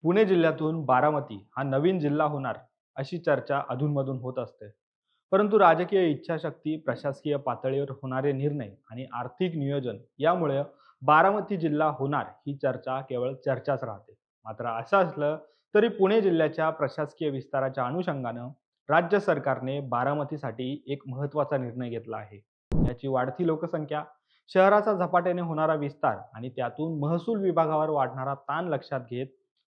पुणे जिल्ह्यातून बारामती हा नवीन जिल्हा होणार अशी चर्चा अधूनमधून होत असते. परंतु राजकीय इच्छाशक्ती, प्रशासकीय पातळीवर होणारे निर्णय आणि आर्थिक नियोजन यामुळे बारामती जिल्हा होणार ही चर्चा केवळ चर्चाच राहते. मात्र असं असलं तरी पुणे जिल्ह्याच्या प्रशासकीय विस्ताराच्या अनुषंगानं राज्य सरकारने बारामतीसाठी एक महत्त्वाचा निर्णय घेतला आहे. याची वाढती लोकसंख्या, शहराचा झपाट्याने होणारा विस्तार आणि त्यातून महसूल विभागावर वाढणारा ताण लक्षात घेत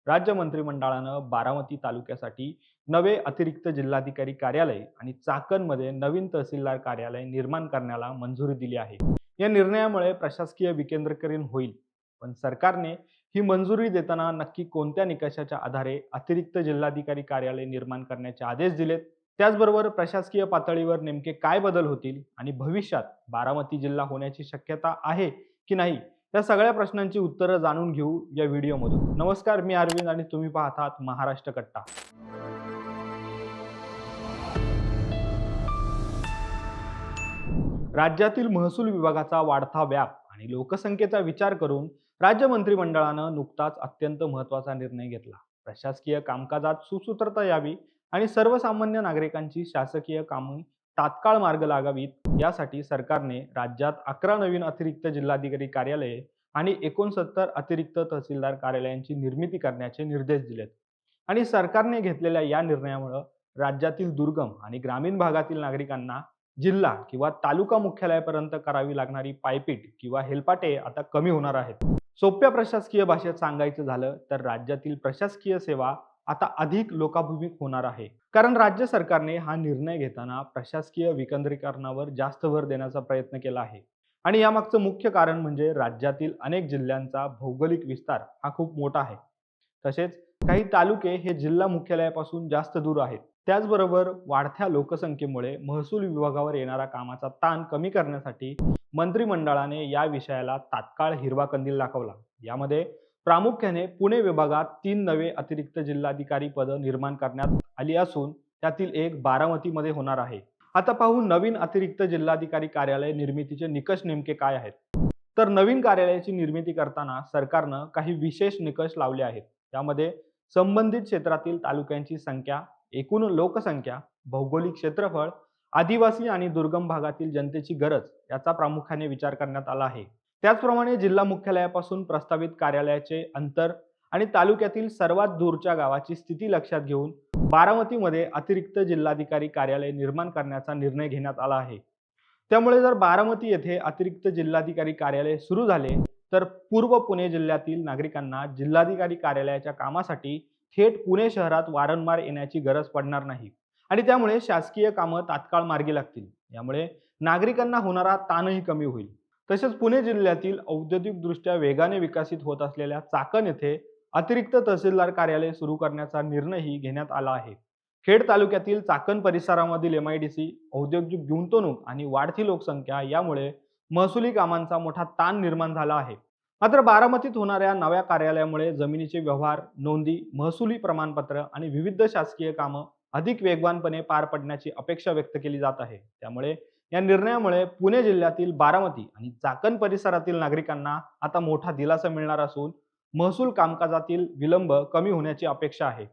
राज्य मंत्रिमंडळानं बारामती तालुक्यासाठी नवे अतिरिक्त जिल्हाधिकारी कार्यालय आणि चाकणमध्ये नवीन तहसीलदार कार्यालय निर्माण करण्याला मंजुरी दिली आहे. या निर्णयामुळे प्रशासकीय विकेंद्रीकरण होईल. पण सरकारने ही मंजुरी देताना नक्की कोणत्या निकषाच्या आधारे अतिरिक्त जिल्हाधिकारी कार्यालय निर्माण करण्याचे आदेश दिलेत, त्याचबरोबर प्रशासकीय पातळीवर नेमके काय बदल होतील आणि भविष्यात बारामती जिल्हा होण्याची शक्यता आहे की नाही, या सगळ्या प्रश्नांची उत्तरं जाणून घेऊ या व्हिडिओमधून. नमस्कार, मी अरविंद आणि तुम्ही पाहतात महाराष्ट्र कट्टा. राज्यातील महसूल विभागाचा वाढता व्याप आणि लोकसंख्येचा विचार करून राज्य मंत्रिमंडळानं नुकताच अत्यंत महत्त्वाचा निर्णय घेतला. प्रशासकीय कामकाजात सुसूत्रता यावी आणि सर्वसामान्य नागरिकांची शासकीय कामे तात्काळ मार्ग लागावीत यासाठी सरकारने राज्यात 11 नवीन अतिरिक्त जिल्हाधिकारी कार्यालये आणि 69 अतिरिक्त तहसीलदार कार्यालयांची निर्मिती करण्याचे निर्देश दिलेत. आणि सरकारने घेतलेल्या या निर्णयामुळे राज्यातील दुर्गम आणि ग्रामीण भागातील नागरिकांना जिल्हा किंवा तालुका मुख्यालयापर्यंत करावी लागणारी पायपीट किंवा हेलपाटे आता कमी होणार आहेत. सोप्या प्रशासकीय भाषेत सांगायचं झालं तर राज्यातील प्रशासकीय सेवा आता अधिक लोकाभिमुख होणार आहे. कारण राज्य सरकारने हा निर्णय घेताना प्रशासकीय विकेंद्रीकरणावर जास्त भर देण्याचा प्रयत्न केला आहे. आणि यामागचं मुख्य कारण म्हणजे राज्यातील अनेक जिल्ह्यांचा भौगोलिक विस्तार हा खूप मोठा आहे. तसेच काही तालुके हे जिल्हा मुख्यालयापासून जास्त दूर आहेत. त्याचबरोबर वाढत्या लोकसंख्येमुळे महसूल विभागावर येणारा कामाचा ताण कमी करण्यासाठी मंत्रिमंडळाने या विषयाला तात्काळ हिरवा कंदील दाखवला. यामध्ये प्रामुख्याने पुणे विभागात 3 नवे अतिरिक्त जिल्हाधिकारी पद निर्माण करण्यात आली असून त्यातील एक बारामतीमध्ये होणार आहे. आता पाहू नवीन अतिरिक्त जिल्हाधिकारी कार्यालय निर्मितीचे निकष नेमके काय आहेत. तर नवीन कार्यालयाची निर्मिती करताना सरकारनं काही विशेष निकष लावले आहेत. त्यामध्ये संबंधित क्षेत्रातील तालुक्यांची संख्या, एकूण लोकसंख्या, भौगोलिक क्षेत्रफळ, आदिवासी आणि दुर्गम भागातील जनतेची गरज याचा प्रामुख्याने विचार करण्यात आला आहे. त्याचप्रमाणे जिल्हा मुख्यालयापासून प्रस्तावित कार्यालयाचे अंतर आणि तालुक्यातील सर्वात दूरच्या गावाची स्थिती लक्षात घेऊन बारामतीमध्ये अतिरिक्त जिल्हाधिकारी कार्यालय निर्माण करण्याचा निर्णय घेण्यात आला आहे. त्यामुळे जर बारामती येथे अतिरिक्त जिल्हाधिकारी कार्यालय सुरू झाले तर पूर्व पुणे जिल्ह्यातील नागरिकांना जिल्हाधिकारी कार्यालयाच्या कामासाठी थेट पुणे शहरात वारंवार येण्याची गरज पडणार नाही आणि त्यामुळे शासकीय कामं तात्काळ मार्गी लागतील. यामुळे नागरिकांना होणारा ताणही कमी होईल. तसेच पुणे जिल्ह्यातील औद्योगिकदृष्ट्या वेगाने विकसित होत असलेल्या चाकण येथे अतिरिक्त तहसीलदार कार्यालय सुरू करण्याचा निर्णयही घेण्यात आला आहे. खेड तालुक्यातील चाकण परिसरामधील MIDC, औद्योगिक गुंतवणूक आणि वाढती लोकसंख्या यामुळे महसुली कामांचा मोठा ताण निर्माण झाला आहे. मात्र बारामतीत होणाऱ्या नव्या कार्यालयामुळे जमिनीचे व्यवहार, नोंदी, महसुली प्रमाणपत्र आणि विविध शासकीय कामं अधिक वेगवानपणे पार पडण्याची अपेक्षा व्यक्त केली जात आहे. त्यामुळे या निर्णयामुळे पुणे जिल्ह्यातील बारामती आणि चाकण परिसरातील नागरिकांना आता मोठा दिलासा मिळणार असून महसूल कामकाजातील विलंब कमी होण्याची अपेक्षा आहे.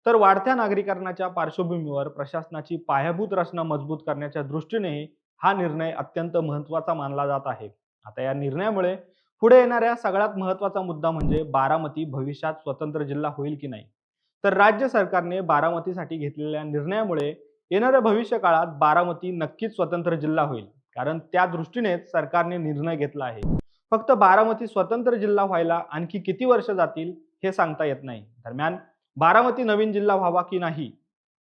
तर वाढत्या नागरिकरणाच्या पार्श्वभूमीवर प्रशासनाची पायाभूत रचना मजबूत करण्याच्या दृष्टीनेही हा निर्णय अत्यंत महत्त्वाचा मानला जात आहे. आता या निर्णयामुळे पुढे येणाऱ्या सगळ्यात महत्त्वाचा मुद्दा म्हणजे बारामती भविष्यात स्वतंत्र जिल्हा होईल की नाही. तर राज्य सरकारने बारामतीसाठी घेतलेल्या निर्णयामुळे येणाऱ्या भविष्य काळात बारामती नक्कीच स्वतंत्र जिल्हा होईल. कारण त्या दृष्टीनेच सरकारने निर्णय घेतला आहे. फक्त बारामती स्वतंत्र जिल्हा व्हायला आणखी किती वर्ष जातील हे सांगता येत नाही. दरम्यान बारामती नवीन जिल्हा व्हावा की नाही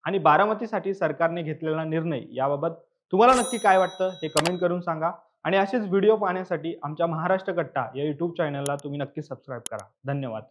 आणि बारामतीसाठी सरकारने घेतलेला निर्णय याबाबत तुम्हाला नक्की काय वाटतं हे कमेंट करून सांगा. आणि असेच व्हिडिओ पाहण्यासाठी आमच्या महाराष्ट्र कट्टा या YouTube चॅनलला तुम्ही नक्की सबस्क्राईब करा. धन्यवाद.